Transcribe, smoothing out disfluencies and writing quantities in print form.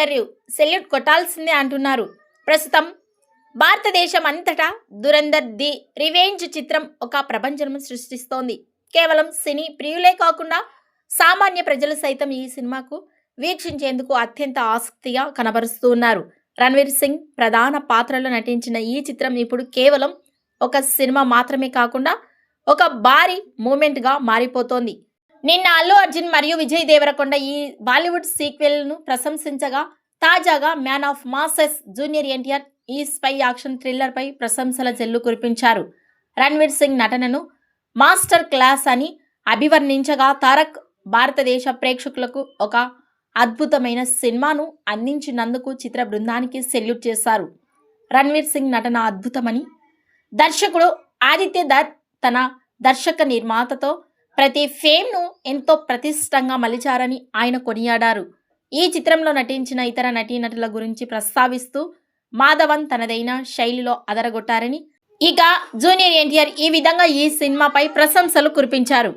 NTR salute కొట్టాల్సిందే అంటున్నారు. ప్రస్తుతం భారతదేశం అంతటా దురంధర్ ది రివెంజ్ చిత్రం ఒక ప్రపంచం సృష్టిస్తోంది. కేవలం సినీ ప్రియులే కాకుండా సామాన్య ప్రజలు సైతం ఈ సినిమాకు వీక్షించేందుకు అత్యంత ఆసక్తిగా కనబరుస్తూ ఉన్నారు. రణ్వీర్ సింగ్ ప్రధాన పాత్రలో నటించిన ఈ చిత్రం ఇప్పుడు కేవలం ఒక సినిమా మాత్రమే కాకుండా ఒక భారీ మూమెంట్గా మారిపోతోంది. నిన్న అల్లు అర్జున్ మరియు విజయ్ దేవరకొండ ఈ బాలీవుడ్ సీక్వెల్ ను ప్రశంసించగా, తాజాగా man of masses junior NTR ఈ స్పై యాక్షన్ థ్రిల్లర్ పై ప్రశంసల జల్లు కురిపించారు. రణ్వీర్ సింగ్ నటనను మాస్టర్ క్లాస్ అని అభివర్ణించగా, తారక్ భారతదేశ ప్రేక్షకులకు ఒక అద్భుతమైన సినిమాను అందించినందుకు చిత్ర బృందానికి సెల్యూట్ చేశారు. రణ్వీర్ సింగ్ నటన అద్భుతమని, దర్శకుడు ఆదిత్య దత్ తన దర్శక నిర్మాతతో ప్రతి ఫేమ్ను ఎంతో ప్రతిష్టంగా మలిచారని ఆయన కొనియాడారు. ఈ చిత్రంలో నటించిన ఇతర నటీనటుల గురించి ప్రస్తావిస్తూ, మాధవన్ తనదైన శైలిలో అదరగొట్టారని, ఇక జూనియర్ ఎన్టీఆర్ ఈ విధంగా ఈ సినిమాపై ప్రశంసలు కురిపించారు.